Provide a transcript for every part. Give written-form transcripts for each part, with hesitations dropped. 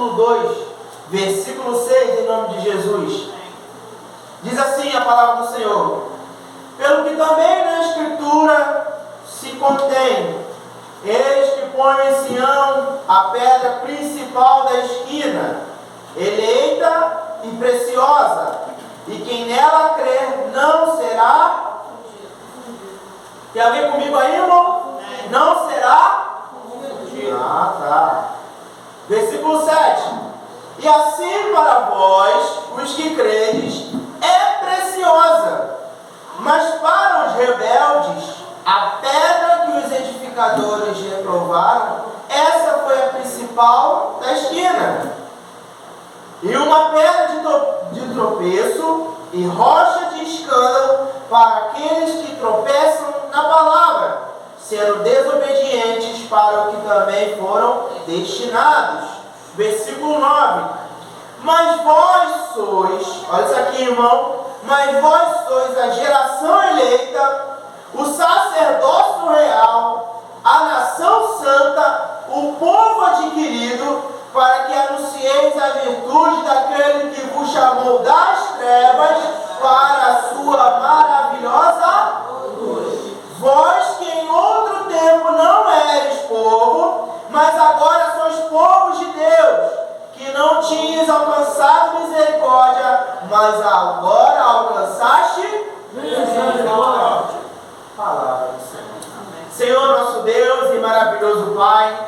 capítulo 2, versículo 6, em nome de Jesus. Diz assim a palavra do Senhor: pelo que também na Escritura se contém: eis que põe em Sião a pedra principal da esquina, eleita e preciosa, e quem nela crer não será. Tem alguém comigo aí, irmão? Não será. Tá. Versículo 7. E assim para vós, os que credes, é preciosa, mas para os rebeldes, a pedra que os edificadores reprovaram, essa foi a principal da esquina, e uma pedra de tropeço e rocha de escândalo para aqueles que tropeçam na palavra, sendo desobedientes para o que também foram destinados. Versículo 9. Mas vós sois, olha isso aqui, irmão, mas vós sois a geração eleita, o sacerdócio real, a nação santa, o povo adquirido, para que anuncieis a virtude daquele que vos chamou das trevas para a sua maravilhosa luz. Vós que em outro tempo não eres povo, mas agora sois povos de Deus, que não tinhas alcançado misericórdia, mas agora alcançaste misericórdia. Palavra do Senhor. Senhor nosso Deus e maravilhoso Pai,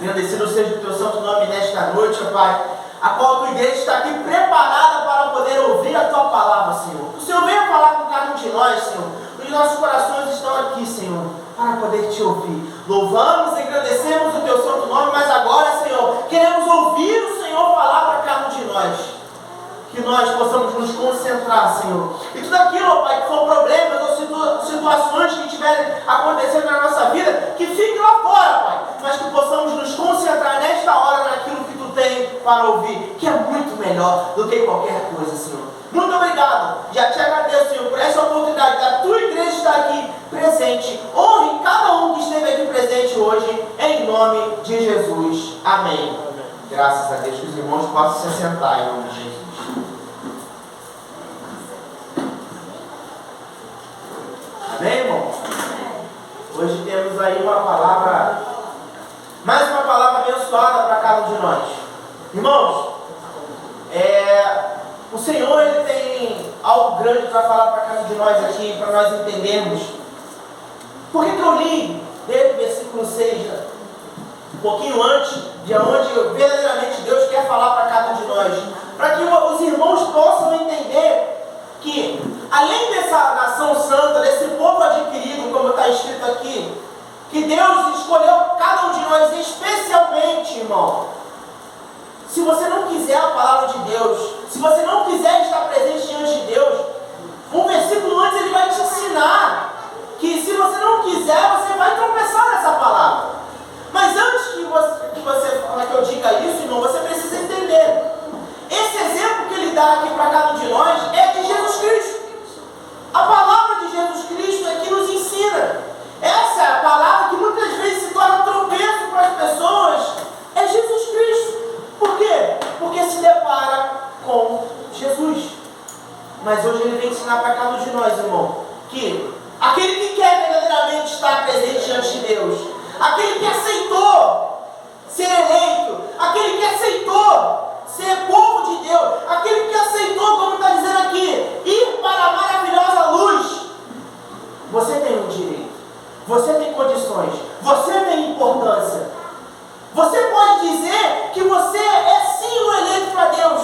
agradecido seja o teu santo nome nesta noite, ó Pai, a qual a tua igreja está aqui preparada para poder ouvir a tua palavra, Senhor. O Senhor venha falar com cada um de nós, Senhor. Os nossos corações estão aqui, Senhor, para poder te ouvir. Louvamos e agradecemos o teu santo nome, mas agora, Senhor, queremos ouvir o Senhor falar para cada um de nós. Que nós possamos nos concentrar, Senhor. E tudo aquilo, ó Pai, que for problemas ou situações que estiverem acontecendo na nossa vida, que fique lá fora, Pai. Mas que possamos nos concentrar nesta hora naquilo que Tu tem para ouvir, que é muito melhor do que qualquer coisa, Senhor. Muito obrigado. Já te agradeço, Senhor, por essa oportunidade da Tua igreja estar aqui presente. Honre cada um que esteve aqui presente hoje, em nome de Jesus. Amém. Graças a Deus, que os irmãos possam se sentar em nome de Jesus. Amém, irmão? Hoje temos aí uma palavra, mais uma palavra abençoada para cada um de nós. Irmãos, o Senhor ele tem algo grande para falar para cada um de nós aqui, para nós entendermos. Por que eu li desde o versículo 6, um pouquinho antes de onde verdadeiramente Deus quer falar para cada um de nós? Para que os irmãos possam entender que, além dessa nação santa, desse povo adquirido, como está escrito aqui, que Deus escolheu cada um de nós especialmente, irmão. Se você não quiser a palavra de Deus, se você não quiser estar presente diante de Deus, um versículo antes ele vai te ensinar que se você não quiser, você vai tropeçar nessa palavra. Mas antes que eu diga isso, irmão, você precisa entender. Esse exemplo que ele dá aqui para cada um de nós é de Jesus Cristo. A palavra de Jesus Cristo é que nos ensina. Essa é a palavra que muitas vezes se torna tropeço para as pessoas. É Jesus Cristo. Por quê? Porque se depara com Jesus. Mas hoje ele vem ensinar para cada um de nós, irmão, que aquele que quer verdadeiramente estar presente diante de Deus, aquele que aceitou ser eleito, aquele que aceitou ser povo de Deus, aquele que aceitou, como está dizendo aqui, ir para a maravilhosa luz, você tem um direito, você tem condições, você tem importância. Você pode dizer que você é sim o eleito para Deus.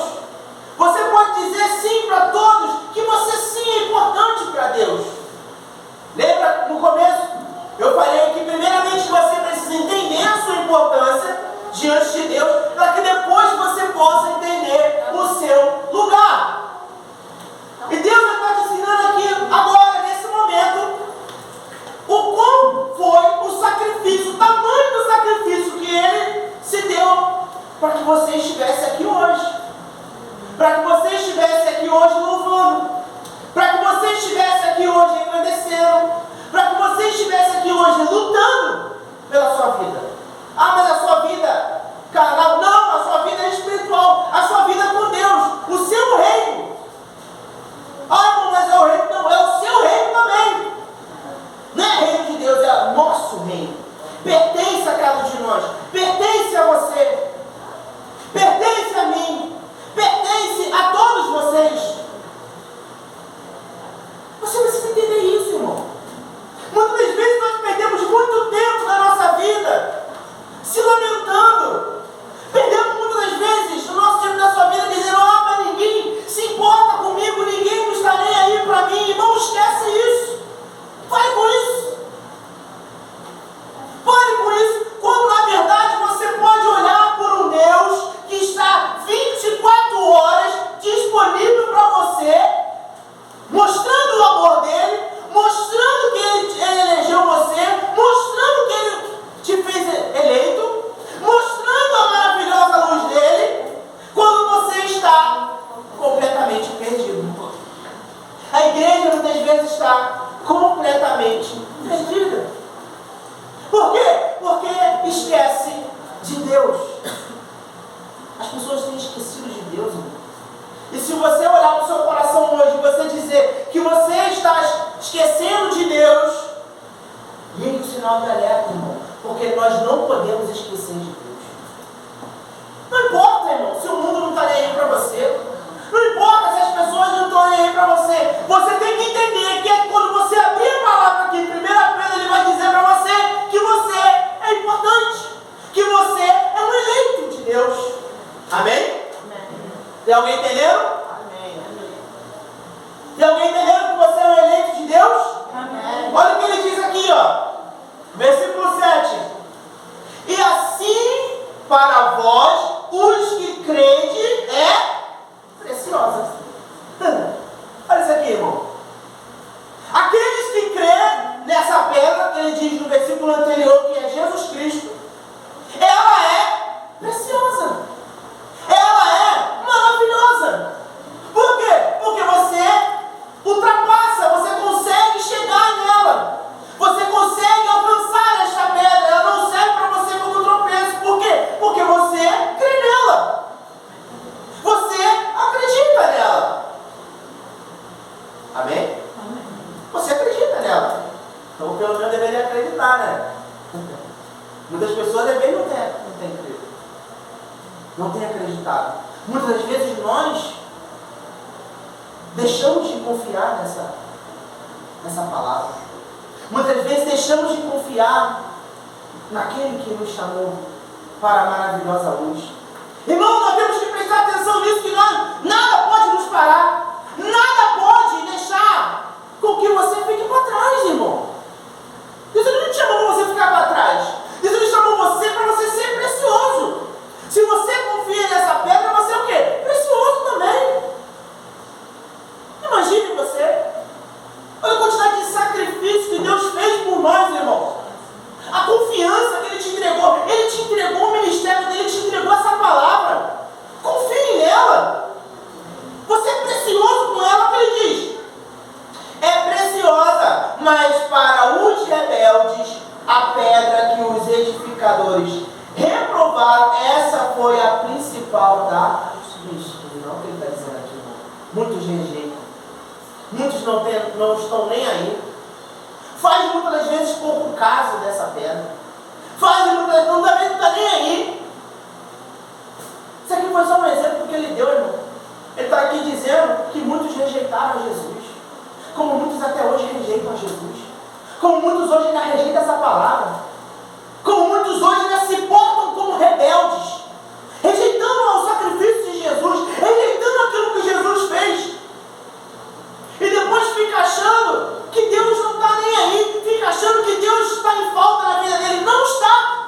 Você pode dizer sim para todos que você sim é importante para Deus. Lembra no começo? Eu falei que primeiramente você precisa entender a sua importância diante de Deus, para que depois você possa entender o seu lugar. E Deus está te ensinando aqui agora, nesse momento, o qual foi o sacrifício, o tamanho do sacrifício que Ele se deu para que você estivesse aqui hoje. Para que você estivesse aqui hoje louvando. Para que você estivesse aqui hoje agradecendo. Para que você estivesse aqui hoje lutando pela sua vida. Ah, mas a sua vida carnal, não, a sua vida Deus. As pessoas têm esquecido de Deus, irmão. E se você olhar para o seu coração hoje e você dizer que você está esquecendo de Deus, ligue o sinal de alerta, irmão. Porque nós não podemos esquecer de Deus. Não importa, irmão, se o mundo não está nem aí para você. Não importa se as pessoas não estão nem aí para você. Você tem que entender que quando você abrir a palavra aqui, em 1 Pedro, ele vai dizer para você que você é importante. Que você é um eleito de Deus. Amém? Tem alguém entendendo? Amém. Tem alguém entendendo que você é um eleito de Deus? Amém. Olha o que ele diz aqui, ó. Versículo 7. E assim, para vós, os que crede, é preciosa. Olha isso aqui, irmão. Aqueles que crêem nessa pedra, que ele diz no versículo anterior, que é Jesus Cristo, ela é preciosa. Ela é maravilhosa. Por quê? Porque você ultrapassa, você consegue chegar nela. Você consegue alcançar esta pedra. Ela não serve para você como tropeço. Por quê? Porque você crê nela. Você acredita nela. Amém? Você acredita nela. Então, pelo menos deveria acreditar, né? Muitas pessoas deveriam não ter crido. Não tem acreditado. Muitas das vezes nós deixamos de confiar nessa palavra. Muitas vezes deixamos de confiar naquele que nos chamou para a maravilhosa luz. Irmão, nós temos que prestar atenção nisso, que nada pode nos parar. Nada pode deixar com que você fique para trás, irmão. Deus não te chamou para você ficar para trás. Deus não chamou você para você ser precioso. Se você confia nessa pedra, você é o quê? Precioso também. Imagine você. Olha a quantidade de sacrifício que Deus fez por nós, irmão. A confiança que Ele te entregou. Ele te entregou o ministério dele, Ele te entregou essa palavra. Confie nela. Você é precioso com ela, que Ele diz. É preciosa, mas para os rebeldes, a pedra que os edificadores reprovaram, essa foi a principal da mistura. Não é o que ele está dizendo aqui, irmão. Muitos rejeitam. Muitos não estão nem aí. Faz muitas das vezes pouco caso dessa pedra. Faz muitas vezes, não está nem aí. Isso aqui foi só um exemplo que ele deu, irmão. Ele está aqui dizendo que muitos rejeitaram Jesus. Como muitos até hoje rejeitam Jesus. Como muitos hoje ainda rejeitam essa palavra. Como muitos hoje ainda se portam como rebeldes. Rejeitando o sacrifício de Jesus. Rejeitando aquilo que Jesus fez. E depois fica achando que Deus não está nem aí. Fica achando que Deus está em falta na vida dele. Não está.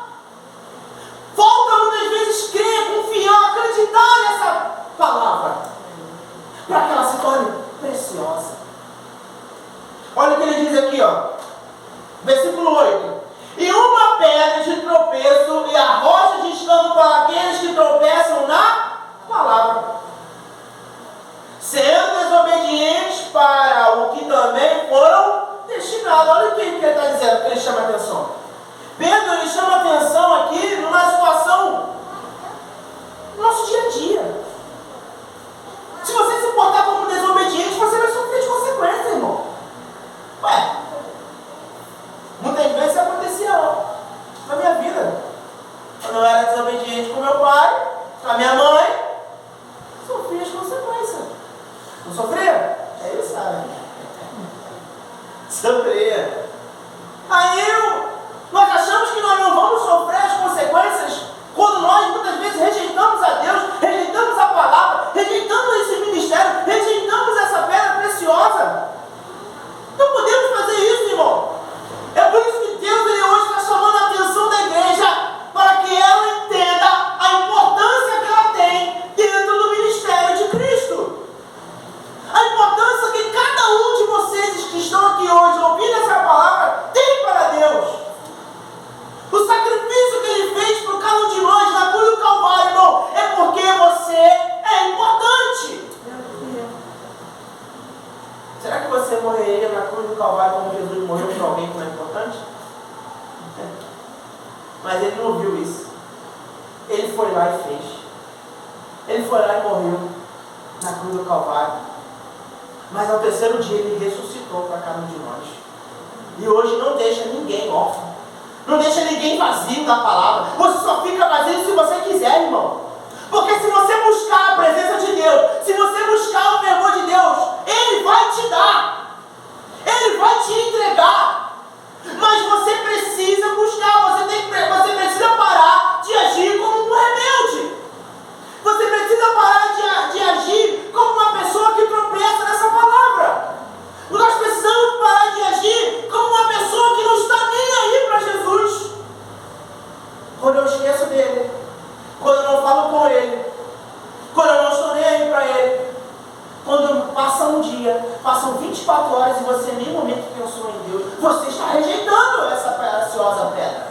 Falta muitas vezes crer, confiar, acreditar nessa palavra. Para que ela se torne preciosa. Olha o que ele diz aqui, ó. Versículo 8. E uma pedra de tropeço e a rocha de escândalo para aqueles que tropeçam na palavra. Sendo desobedientes para o que também foram destinados. Olha o que ele está dizendo, que ele chama a atenção. Pedro, ele chama a atenção aqui numa situação no nosso dia a dia. Se você se portar como desobediente, você vai sofrer de consequências, irmão. Ué, muitas vezes acontecia na minha vida. Quando eu era desobediente com meu pai, com a minha mãe, sofria as consequências. Não sofria? É isso, sabe? Sofria. Aí nós achamos que nós não vamos sofrer as consequências quando nós muitas vezes rejeitamos a Deus, rejeitamos a palavra, rejeitamos esse ministério, rejeitamos essa pedra preciosa. Não podemos fazer isso, irmão. É por isso que Deus ele hoje está chamando a atenção da igreja para que ela entenda foi lá e fez. Ele foi lá e morreu na cruz do Calvário. Mas ao terceiro dia ele ressuscitou para cada um de nós. E hoje não deixa ninguém órfão. Não deixa ninguém vazio da palavra. Você só fica vazio se você quiser, irmão. Porque se você buscar a presença de Deus, se você buscar o fervor de Deus, Ele vai te dar. Ele vai te entregar. Mas você precisa buscar, você precisa parar de agir como um rebelde. Você precisa parar de agir como uma pessoa que tropeça nessa palavra. Nós precisamos parar de agir como uma pessoa que não está nem aí para Jesus. Quando eu esqueço dele, quando eu não falo com ele, quando eu não estou nem aí para ele, quando passa um dia, passam 24 horas e você nem momento pensou em Deus, você está rejeitando essa preciosa pedra.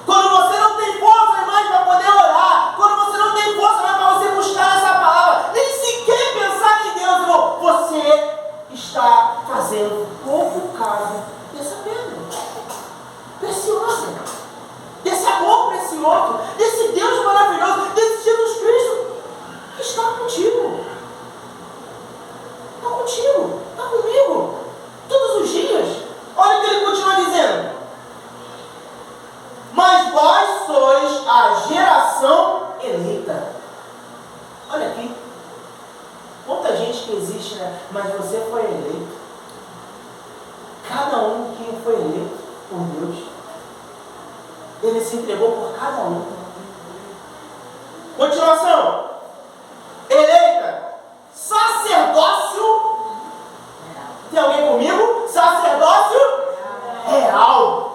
Quando você não tem força mais para poder orar, quando você não tem força mais para você buscar essa palavra, nem sequer pensar em Deus, irmão, você está fazendo pouco caso dessa pedra preciosa, desse amor precioso, desse Deus maravilhoso, desse Jesus Cristo que está contigo. Está contigo, está comigo, todos os dias. Olha o que ele continua dizendo. Mas vós sois a geração eleita. Olha aqui. Quanta gente que existe, né? Mas você foi eleito. Cada um que foi eleito por Deus, Ele se entregou por cada um. Continuação. Eleita. Sacerdócio. Tem alguém comigo? Sacerdócio real.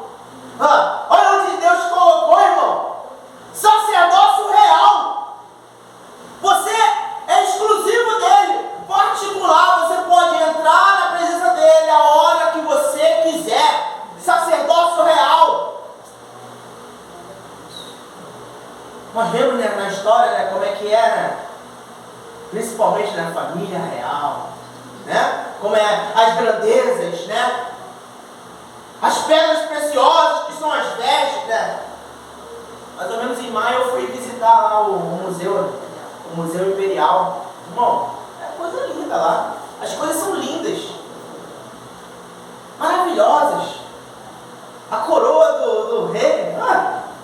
Olha onde Deus colocou, irmão. Sacerdócio real. Você é exclusivo dele, particular. Você pode entrar na presença dele a hora que você quiser. Sacerdócio real. Nós vemos, né, na história, né, como é que era, principalmente na família real, né? Como é as grandezas, né? As pedras preciosas que são as vestes, né? Mais ou menos em maio eu fui visitar lá o Museu Imperial. Irmão, é coisa linda lá. As coisas são lindas, maravilhosas. A coroa do rei,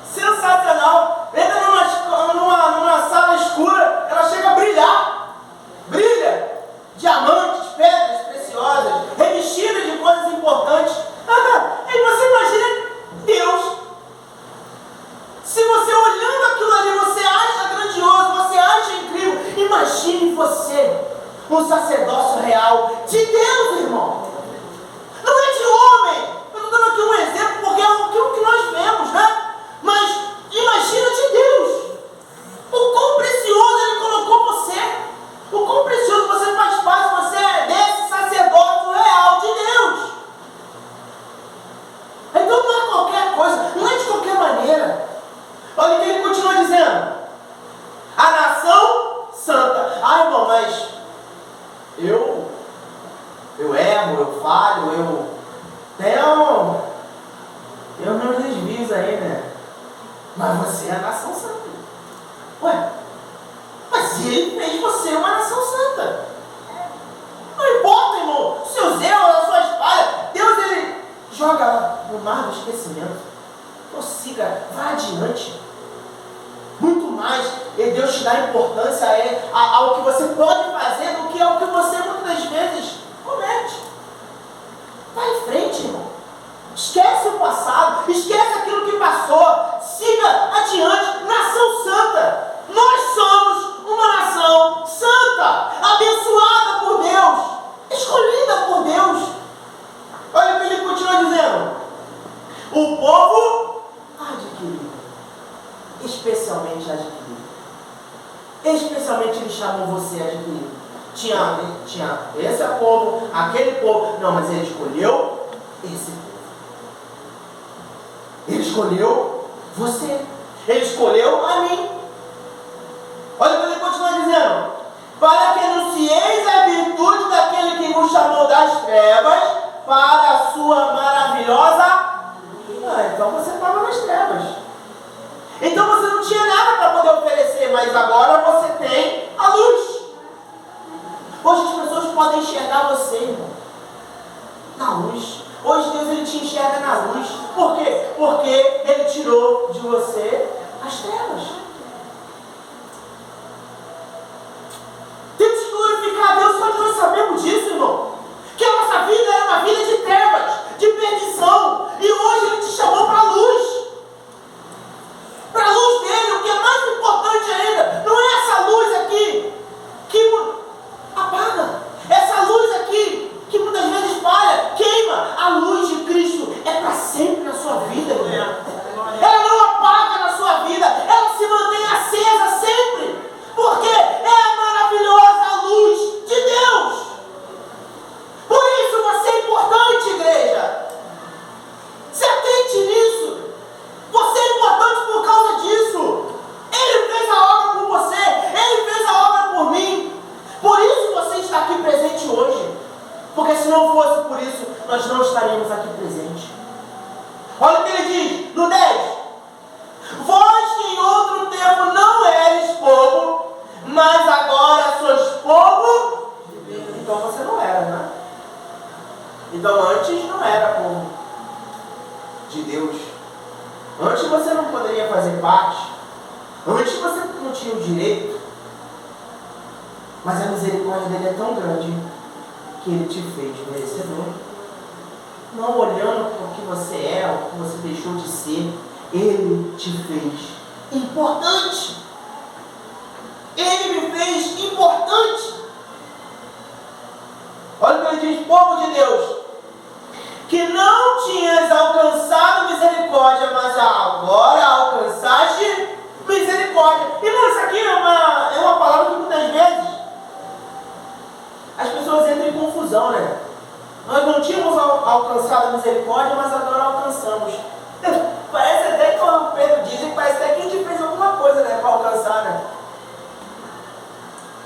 sensacional. Entra numa sala escura, ela chega a brilhar. Brilha. Diamantes, pedras preciosas, revestidas de coisas importantes. E você imagina Deus. Se você olhando aquilo ali, você acha grandioso, você acha incrível. Imagine você, um sacerdócio real de Deus, irmão. Não é de homem. Eu estou dando aqui um exemplo porque é o que nós vemos, né? Mas imagina de Deus. O quão precioso Ele colocou você. O quão precioso você faz parte, você é desse sacerdócio real de Deus. Então não é qualquer coisa, não é de qualquer maneira. Olha o que ele continua dizendo. A nação santa. Irmão, mas eu erro, eu falho, eu tenho meus desvios aí, né? Mas você é a nação santa. Ué, mas Ele fez você uma nação santa. Não importa, irmão, os seus erros, as suas falhas. Deus, Ele joga no mar do esquecimento. Prossiga, vá adiante. Muito mais, e Deus te dá importância ao que você pode fazer do que ao que você muitas vezes comete. Vai em frente, irmão. Esquece o passado, esquece aquilo que passou. Siga adiante, nação santa. Nós somos uma nação santa, abençoada por Deus, escolhida por Deus. Olha o que ele continua dizendo. O povo adquirido, especialmente adquirido. Especialmente Ele chamou você adquirido. Tinha esse povo, aquele povo. Não, mas Ele escolheu esse povo. Ele escolheu você. Ele escolheu a mim. Olha o que ele continua dizendo. Para que anuncieis a virtude daquele que nos chamou das trevas para a sua maravilhosa. Então você estava nas trevas. Então você mas agora você tem a luz. Hoje as pessoas podem enxergar você, irmão, na luz. Hoje Deus ele te enxerga na luz. Por quê? Porque Ele tirou de você as trevas. Temos que glorificar a Deus, todos nós sabemos disso, irmão. Que a nossa vida era uma vida de trevas, de perdição. E hoje Ele te chamou para a luz. Para a luz dele. O que é mais importante ainda, não é essa luz aqui que apaga. Essa luz aqui que muitas vezes falha, queima. A luz de Cristo é para sempre na sua vida, irmão. Ela não apaga na sua vida, ela se mantém acesa sempre, porque é maravilhosa a luz de Deus. Por isso você é importante, igreja. Se atente nisso. Você é importante por causa disso. Ele fez a obra por você, Ele fez a obra por mim. Por isso você está aqui presente hoje. Porque se não fosse por isso, nós não estaríamos aqui presentes. Olha o que ele diz no 10. Vós que em outro tempo não eres povo, mas agora sois povo de Deus. Então você não era, né? Então antes não era povo de Deus. Antes você não poderia fazer parte. Antes você não tinha o direito. Mas a misericórdia dele é tão grande que ele te fez merecedor. Não olhando para o que você é, ou o que você deixou de ser, ele te fez importante. Ele me fez importante. Olha o que ele diz, povo de Deus, que não tinhas alcançado misericórdia, mas agora alcançaste misericórdia. Irmão, isso aqui é uma palavra que muitas vezes as pessoas entram em confusão, né? Nós não tínhamos alcançado a misericórdia, mas agora alcançamos. Parece até que o Pedro diz que parece até que a gente fez alguma coisa, né, para alcançar, né?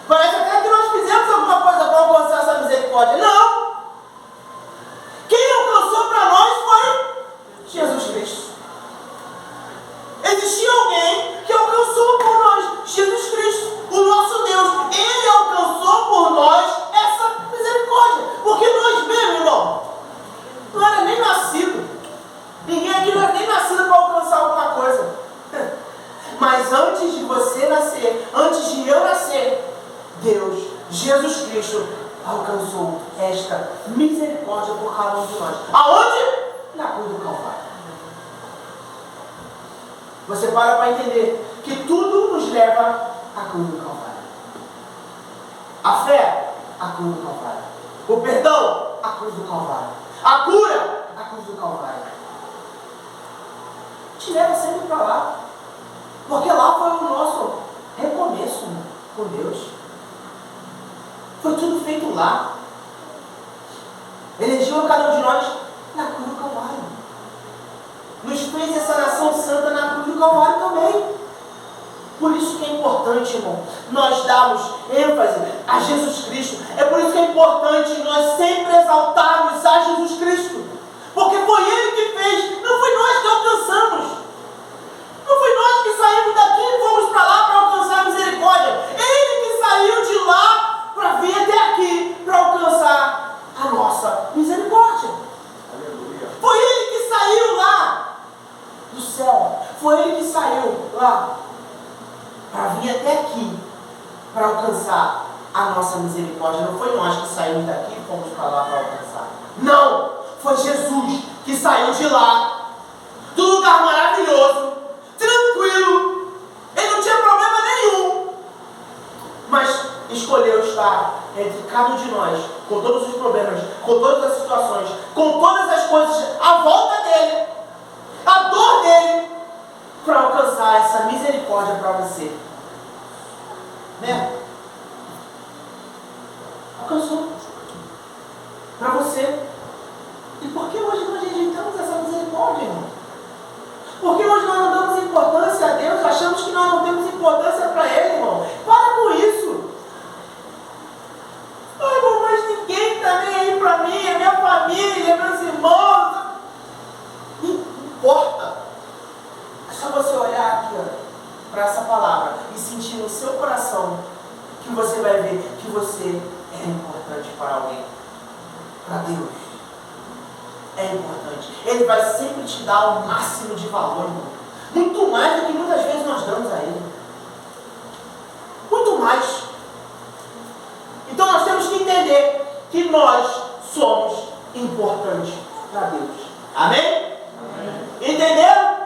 Parece até que nós fizemos alguma coisa para alcançar essa misericórdia. Não! Quem alcançou para nós foi Jesus Cristo. Existia alguém que alcançou por nós, Jesus Cristo, o nosso Deus. Ele alcançou por nós essa misericórdia. Porque nós mesmos, irmão, não era nem nascido. Ninguém aqui não era nem nascido para alcançar alguma coisa. Mas antes de você nascer, antes de eu nascer, Deus, Jesus Cristo, alcançou esta misericórdia por cada um de nós. Aonde? Na cruz do Calvário. Você para entender que tudo nos leva à cruz do Calvário. A fé, a cruz do Calvário. O perdão, a cruz do Calvário. A cura, a cruz do Calvário. Te leva sempre para lá. Porque lá foi o nosso recomeço, né, com Deus. Foi tudo feito lá. Elegeu cada um de nós na cruz do Calvário. Nos fez essa nação santa na cruz do Calvário também. Por isso que é importante, irmão, nós darmos ênfase a Jesus Cristo. É por isso que é importante nós sempre exaltarmos a Jesus Cristo. Porque foi Ele que fez, não foi nós que alcançamos. Não foi nós que saímos daqui e fomos para lá para alcançar a misericórdia. Ele que saiu de lá para vir até aqui para alcançar a nossa misericórdia. Aleluia. Foi Ele que saiu lá do céu. Foi Ele que saiu lá para vir até aqui para alcançar a nossa misericórdia. Não foi nós que saímos daqui e fomos para lá para alcançar. Não! Foi Jesus que saiu de lá, do lugar maravilhoso, tranquilo. Ele não tinha problema nenhum, mas escolheu estar entre cada um de nós, com todos os problemas, com todas as situações, com todas as coisas à volta dele, a dor dele, para alcançar essa misericórdia para você. Né? Alcançou para você. E por que hoje nós rejeitamos essa misericórdia, irmão? Porque hoje nós não damos importância a Deus, achamos que nós não temos importância para Ele, irmão. Para com isso. Ai, irmão, mas ninguém está nem aí para mim, é minha família, meus irmãos. Não importa. É só você olhar aqui, ó, para essa palavra e sentir no seu coração que você vai ver que você é importante para alguém, para Deus. É importante. Ele vai sempre te dar o máximo de valor, irmão. Muito mais do que muitas vezes nós damos a Ele. Muito mais. Então nós temos que entender que nós somos importantes para Deus. Amém? Amém. Entenderam?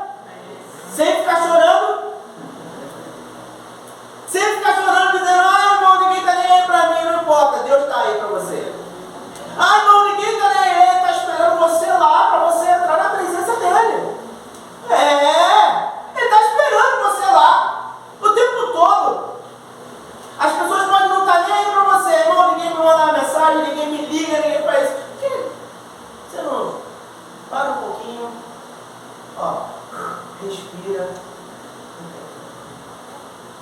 Sem ficar chorando. Sem ficar chorando dizendo, irmão, ninguém está nem aí para mim, não importa. Deus está aí para você. Irmão, ninguém está nem aí, ele está esperando você lá para você entrar na presença dele. Ele está esperando você lá o tempo todo. As pessoas podem não estar nem aí para você, irmão, ninguém me manda uma mensagem, ninguém me liga, ninguém faz isso. Por quê? Você não para um pouquinho, respira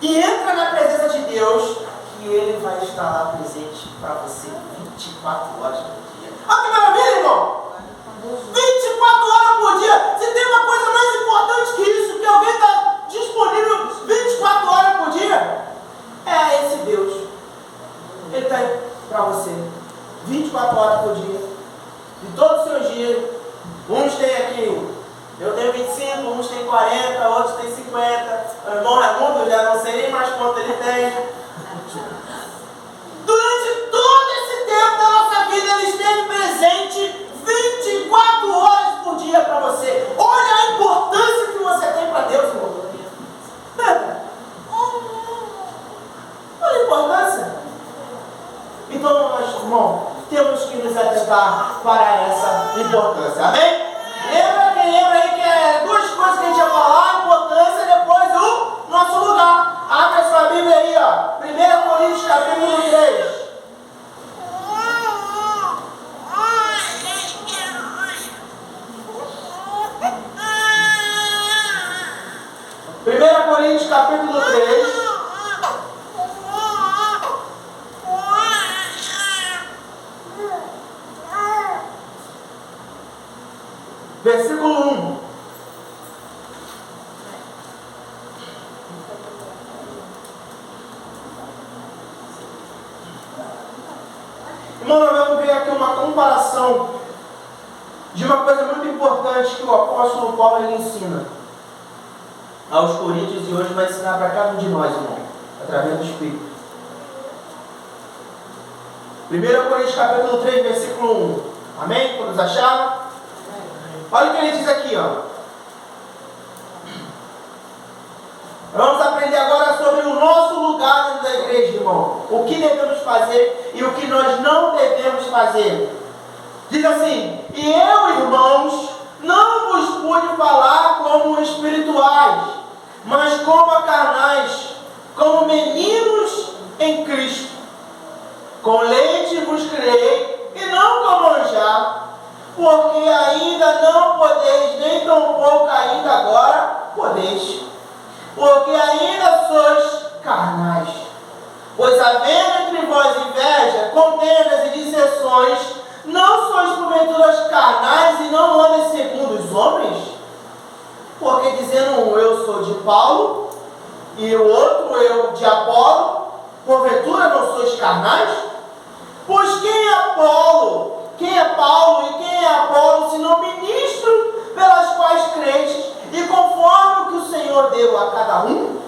e entra na presença de Deus, que Ele vai estar lá presente para você 24 horas por dia. Olha que maravilha, irmão! 24 horas por dia! Se tem uma coisa mais importante que isso, que alguém está disponível 24 horas por dia, é esse Deus. Ele está aí para você 24 horas por dia, de todos os seus dias. Uns têm aqui, eu tenho 25, uns têm 40, outros têm 50. O irmão Raimundo, eu já não sei nem mais quanto ele tem. Durante todo esse tempo da nossa vida, Ele esteve presente 24 horas por dia para você. Olha a importância que você tem para Deus, irmão. Olha a importância. Então, nós, irmão, temos que nos atentar para essa importância. Amém? Lembra aí que é duas coisas que a gente ia falar, a importância e depois o nosso lugar. Abre a sua Bíblia aí, 1 Coríntios capítulo 3. Coríntios capítulo 3. Versículo 1. Irmão, nós vamos ver aqui uma comparação de uma coisa muito importante que o apóstolo Paulo ele ensina aos coríntios e hoje vai ensinar para cada um de nós, irmão, através do Espírito. 1 Coríntios capítulo 3, versículo 1. Amém? Todos acharam? Olha o que ele diz aqui, Vamos aprender agora sobre o nosso lugar dentro da igreja, irmão. O que devemos fazer e o que nós não devemos fazer. Diz assim: e eu, irmãos, não vos pude falar como espirituais, mas como a carnais, como meninos em Cristo. Com leite vos criei, e não com manjar, porque ainda não podeis, nem tampouco ainda agora podeis, porque ainda sois carnais. Pois havendo entre vós inveja, contendas e dissensões, não sois porventura carnais e não andem segundo os homens? Porque dizendo um, eu sou de Paulo, e o outro, eu de Apolo, porventura não sois carnais? Pois quem é Apolo? Quem é Paulo e quem é Apolo, senão ministro pelas quais crentes, e conforme o que o Senhor deu a cada um?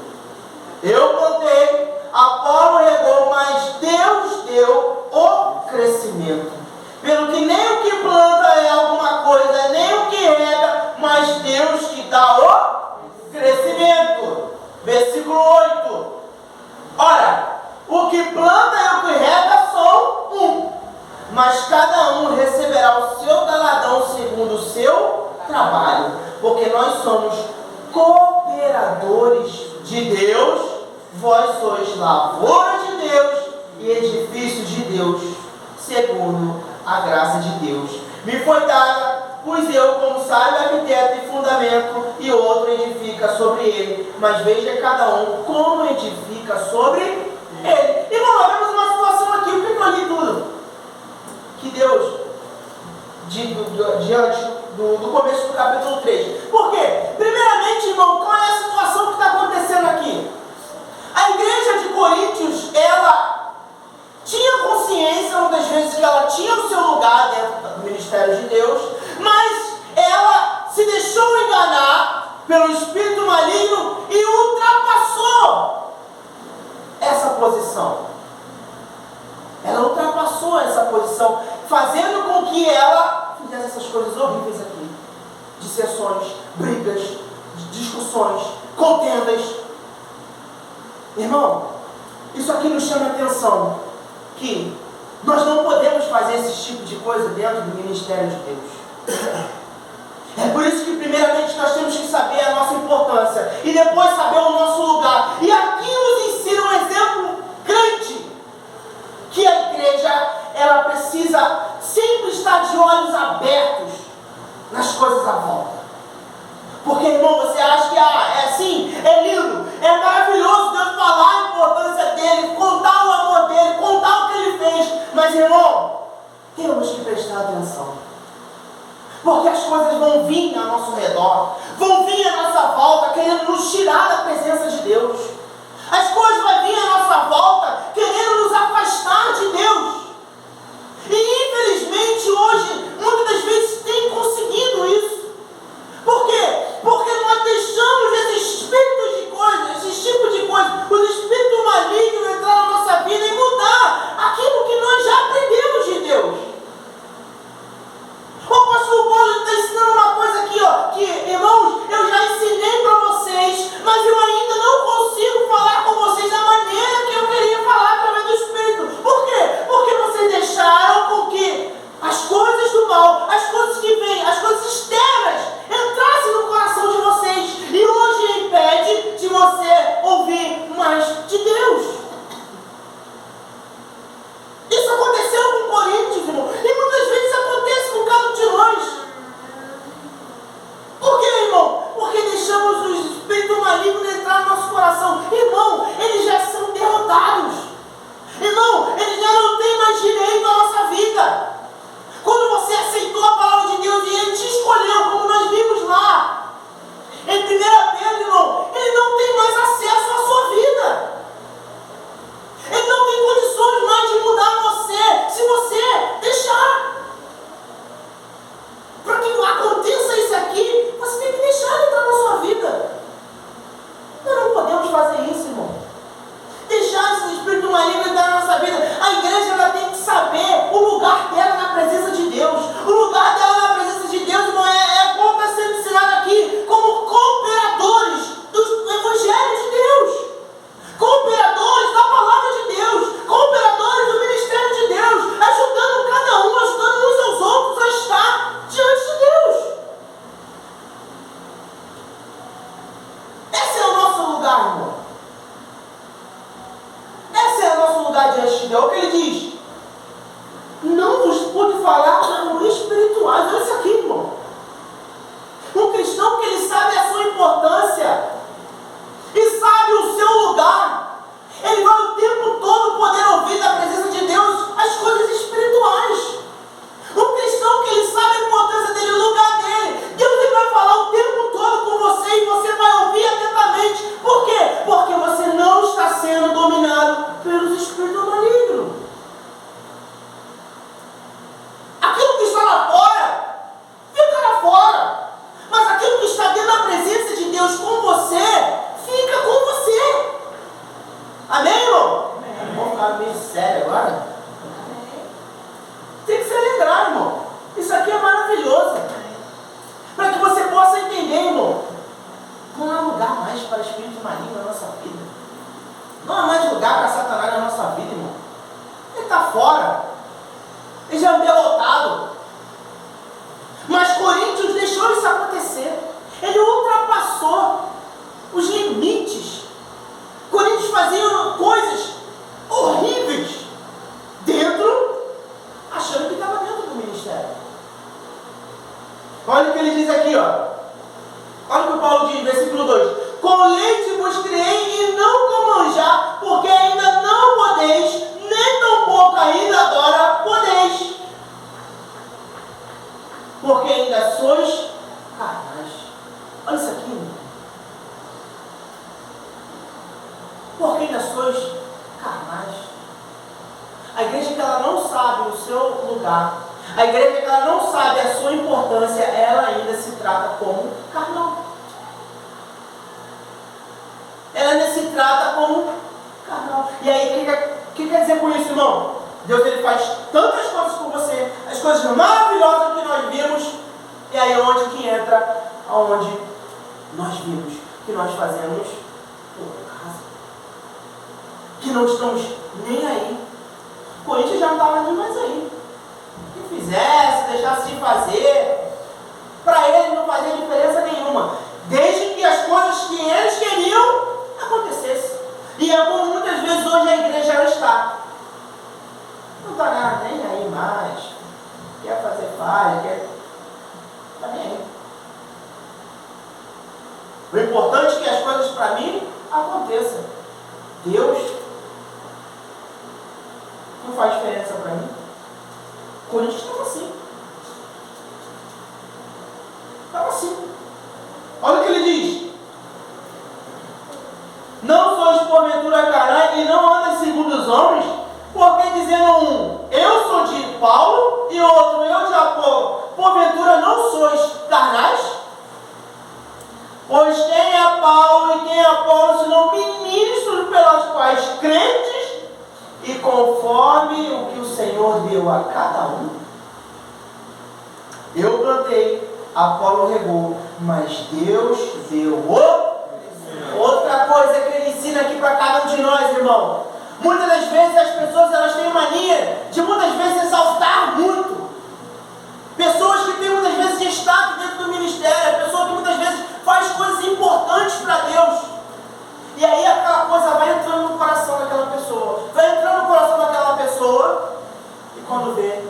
Eu plantei, Apolo regou, mas Deus deu o crescimento. Pelo que nem o que planta é alguma coisa, nem o que rega, mas Deus que dá o crescimento. Versículo 8. Ora, o que planta e o que rega são um, mas cada um receberá o seu galardão segundo o seu trabalho, porque nós somos cooperadores de Deus, vós sois lavoura de Deus e edifício de Deus, segundo a graça de Deus. Me foi dada, pois eu, como sábio arquiteto e fundamento, e outro edifica sobre ele, mas veja cada um como edifica sobre ele. Irmão, nós vemos uma situação aqui, o que eu li tudo? Que Deus, diante do começo do capítulo 3. Por quê? Primeiramente, irmão, qual é a situação que está acontecendo aqui? posição. Ela ultrapassou essa posição, fazendo com que ela fizesse essas coisas horríveis aqui. Dissensões, brigas, discussões, contendas. Irmão, isso aqui nos chama a atenção, que nós não podemos fazer esse tipo de coisa dentro do ministério de Deus. É por isso que primeiramente nós temos que saber a nossa importância e depois saber o nosso lugar. E aqui nos ensina um exemplo grande, que a igreja, ela precisa sempre estar de olhos abertos nas coisas à volta. Porque, irmão, você acha que é assim, é lindo, é maravilhoso Deus falar a importância dele, contar o amor dele, contar o que ele fez. Mas, irmão, temos que prestar atenção. Porque as coisas vão vir ao nosso redor, vão vir à nossa volta, querendo nos tirar da presença de Deus. As coisas vão vir à nossa volta, querendo nos afastar de Deus. E infelizmente hoje, muitas das vezes tem conseguido isso. Por quê? Porque nós deixamos esses espíritos de coisas, esse tipo de coisa, os espíritos malignos entrar na nossa vida e mudar aquilo que nós já aprendemos de Deus. O apóstolo Paulo está ensinando uma coisa aqui, que, irmãos, eu já ensinei para vocês, mas eu ainda não consigo falar com vocês da maneira que eu queria falar através do Espírito. Por quê? Porque vocês deixaram com que as coisas do mal, as coisas que vêm, as coisas externas, entrassem no coração de vocês. E hoje impede de você ouvir mais de Deus. Isso aconteceu com Coríntios, irmão. E muitas vezes acontece com cada um de nós. Por quê, irmão? Porque deixamos o espírito maligno entrar no nosso coração. Irmão, eles já são derrotados. Irmão, eles já não têm mais direito à nossa vida. Quando você aceitou a palavra de Deus e Ele te escolheu, como nós vimos lá, em 1 Pedro, irmão, Ele não tem mais acesso à sua vida. Ele não tem condições mais de mudar você, se você deixar. Para que aconteça isso aqui, você tem que deixar Ele entrar na sua vida. Nós não podemos fazer isso, irmão. Deixar esse espírito maligno entrar na nossa vida. A igreja, ela tem que saber o lugar dela na presença de Deus. O lugar dela na presença de Deus, irmão, como está sendo ensinado aqui, como cooperadores do Evangelho de Deus. Cooperadores da palavra de Deus. Cooperadores do ministério de Deus. Ajudando cada um, ajudando uns aos outros a estar diante de Deus. Esse é o nosso lugar, irmão. Esse é o nosso lugar diante de Deus. O que ele diz? Não vos pude falar como espirituais. Olha isso aqui, irmão. Um cristão que ele sabe a sua importância e sabe o seu lugar, ele vai o tempo todo poder ouvir da presença de Deus as coisas espirituais. Um cristão que ele sabe a importância dele, o lugar dele, Deus ele vai falar o tempo todo com você e você vai ouvir atentamente. Por quê? Porque você não está sendo dominado pelos espíritos malignos. Aquilo que está lá fora, fica lá fora. Mas aquilo que está dentro da presença de Deus com você, fica com você. Amém, irmão? Amém. Vamos ficar meio sério agora? Amém. Tem que se alegrar, irmão. Isso aqui é maravilhoso. Para que você possa entender, irmão. Não há lugar mais para espírito maligno na nossa vida. Não há mais lugar para Satanás na nossa vida, irmão. Ele está fora. Ele já é um derrotado. Mas Coríntios deixou isso acontecer. Ele ultrapassou os limites. Coríntios faziam coisas horríveis dentro, achando que estava dentro do ministério. Olha o que ele diz aqui, ó. Olha o que o Paulo diz, versículo 2. Com leite vos criei e não com manjar, porque ainda não podeis, nem tampouco ainda agora podeis. Porque ainda sois carnais. Olha isso aqui, irmão. Porque ainda sois carnais. A igreja que ela não sabe o seu lugar, a igreja que ela não sabe a sua importância, ela ainda se trata como carnal. Ela ainda se trata como carnal. E aí dizer com isso, irmão? Deus ele faz tantas coisas por você, as coisas maravilhosas que nós vimos, e aí onde que entra, aonde nós vimos que nós fazemos por acaso, que não estamos nem aí. O Corinthians já não estava nem mais aí. O que fizesse, deixasse de fazer, para ele não fazia diferença nenhuma, desde que as coisas que eles queriam acontecessem. E é como muitas vezes hoje a igreja ela está. Não está nem aí mais. Quer fazer, faz, quer. Não está nem aí. O importante é que as coisas para mim aconteçam. Deus não faz diferença para mim. O Corinthians estava assim. Estava assim. Olha o que ele diz. Não sois porventura carnais e não andem segundo os homens, porque dizendo um, eu sou de Paulo, e outro, eu de Apolo, porventura não sois carnais? Pois quem é Paulo e quem é Apolo, senão ministros pelas quais crentes, e conforme o que o Senhor deu a cada um? Eu plantei, Apolo regou, mas Deus deu o... Outra coisa que ele ensina aqui para cada um de nós, irmão. Muitas das vezes as pessoas elas têm mania de muitas vezes exaltar muito. Pessoas que têm muitas vezes destaque dentro do ministério, a pessoa que muitas vezes faz coisas importantes para Deus. E aí aquela coisa vai entrando no coração daquela pessoa, vai entrando no coração daquela pessoa, e quando vê,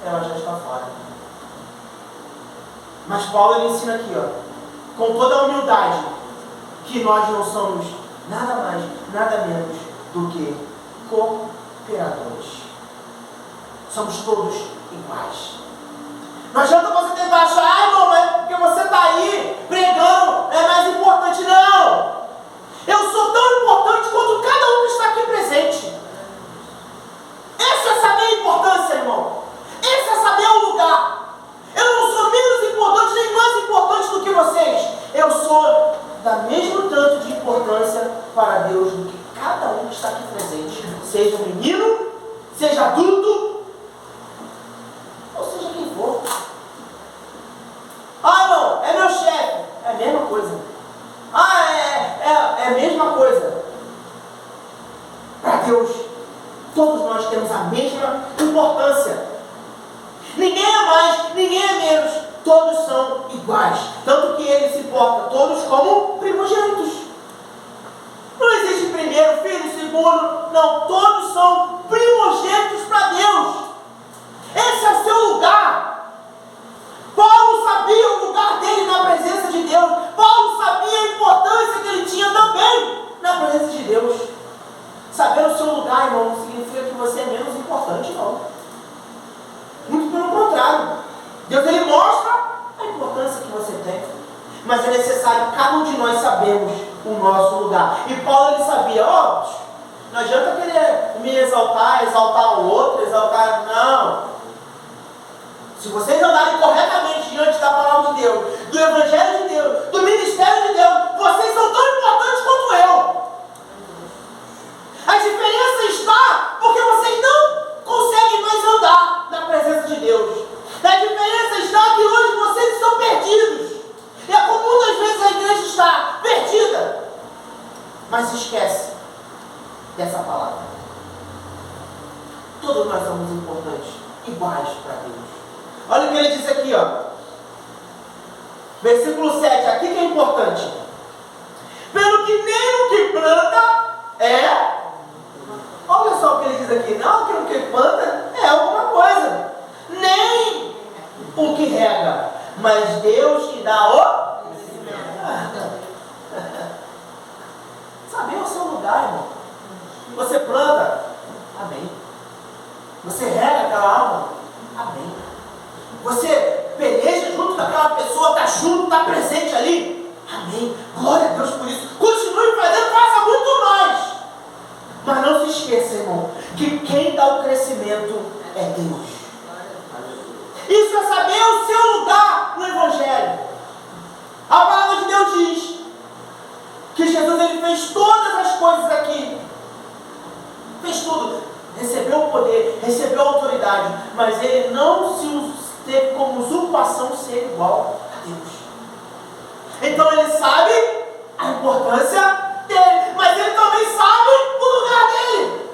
ela já está fora. Mas Paulo ele ensina aqui, ó, com toda a humildade, que nós não somos nada mais, nada menos do que cooperadores. Somos todos iguais. Não adianta você tentar achar, irmão, é porque você está aí pregando, é mais importante. Não! Eu sou tão importante quanto cada um que está aqui presente. Essa é saber a importância, irmão. Esse é saber o lugar. Eu não sou menos importante nem mais importante do que vocês. Eu sou da mesmo tanto de importância para Deus do que cada um que está aqui presente. Seja menino, seja adulto, ou seja quem for. Ah, não, é meu chefe. É a mesma coisa. Ah, é a mesma coisa. Para Deus, todos nós temos a mesma importância. Ninguém é mais, ninguém é menos. Todos são iguais. Tanto que ele se porta todos como primogênitos. Não existe primeiro, filho, segundo. Não, todos são primogênitos para Deus. Esse é o seu lugar. Paulo sabia o lugar dele na presença de Deus. Paulo sabia a importância que ele tinha também na presença de Deus. Saber o seu lugar, irmão, não significa que você é menos importante, não. Muito pelo contrário. Deus ele mostra a importância que você tem. Mas é necessário cada um de nós sabermos o nosso lugar. E Paulo ele sabia, ó, não adianta querer me exaltar o outro, exaltar, não. Se vocês andarem corretamente diante da palavra de Deus, do Evangelho de Deus, do ministério de Deus, vocês são tão importantes quanto eu. A diferença está porque vocês não conseguem mais andar na presença de Deus. A diferença está que hoje vocês estão perdidos. E é como muitas vezes a igreja está perdida, mas esquece dessa palavra. Todos nós somos importantes, iguais para Deus. Olha o que ele diz aqui, ó. Versículo 7, aqui que é importante. Pelo que nem o que planta é... Olha só o que ele diz aqui. Não, que o que planta é alguma coisa. Nem o que rega, mas Deus que dá o... Saber o seu lugar, irmão. Você planta, amém. Você rega aquela alma, amém. Você peleja junto com aquela pessoa, está junto, está presente ali, amém. Glória a Deus por isso. Continue fazendo, faça muito mais. Mas não se esqueça, irmão, que quem dá o crescimento é Deus. Isso é saber o seu lugar no Evangelho. A palavra de Deus diz que Jesus ele fez todas as coisas aqui. Fez tudo. recebeu o poder, recebeu a autoridade, mas ele não se teve como usurpação ser igual a Deus. Então ele sabe a importância dele, mas ele também sabe o lugar dele.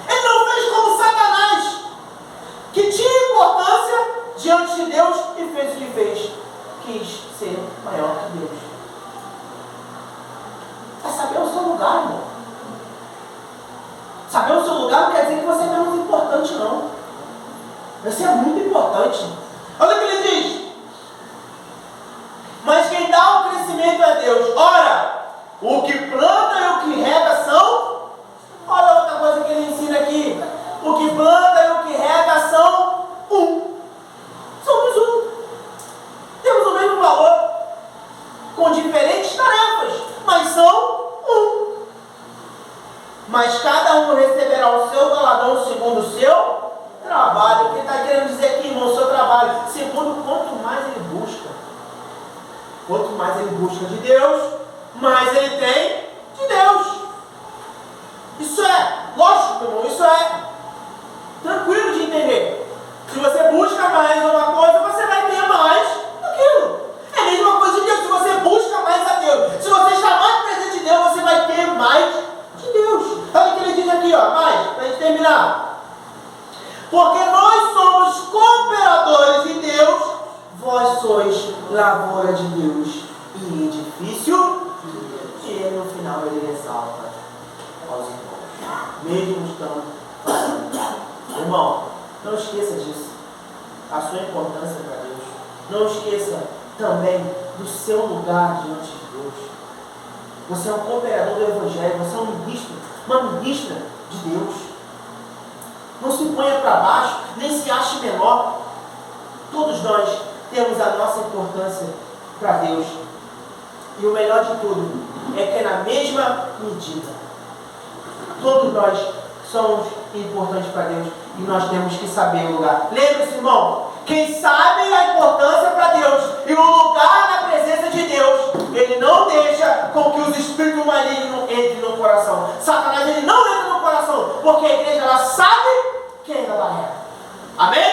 Ele não fez como Satanás, que tinha importância diante de Deus e fez o que fez. Quis ser maior que Deus. É saber o seu lugar, irmão. Saber o seu lugar não quer dizer que você é menos importante, não. Você é muito importante. Olha o que ele diz. Mas quem dá o crescimento é Deus. Ora, o que planta e o que rega são... Olha outra coisa que ele ensina aqui. O que planta e o que rega são um. Somos um. Temos o mesmo valor. Com diferentes tarefas. Mas são um. Mas cada um receberá o seu galardão segundo o seu trabalho. O que está querendo dizer aqui, irmão? O seu trabalho. Segundo, quanto mais ele busca. Quanto mais ele busca de Deus, mais ele tem de Deus. Isso é lógico, irmão. Isso é tranquilo de entender. Se você busca mais uma coisa, você vai ter mais daquilo. É a mesma coisa de Deus. Se você busca mais a Deus, se você está mais presente de Deus, você vai ter mais de Deus. Olha o que ele diz aqui, ó, mais, para a gente terminar. Porque nós somos cooperadores de Deus, vós sois lavoura de Deus e edifício. E ele, no final, ele ressalta aos irmãos, mesmo estando fazendo. Irmão, não esqueça disso. A sua importância para Deus. Não esqueça também do seu lugar diante de Deus. Você é um cooperador do Evangelho, você é um ministro, uma ministra de Deus. Não se ponha para baixo, nem se ache menor. Todos nós temos a nossa importância para Deus. E o melhor de tudo é que é na mesma medida. Todos nós somos importantes para Deus e nós temos que saber o lugar. Lembre-se, irmão, quem sabe a importância para Deus e o lugar na presença de Deus, ele não deixa com que os espíritos malignos entrem no coração. Satanás, ele não entra no coração, porque a igreja, ela sabe quem ela é. Amém?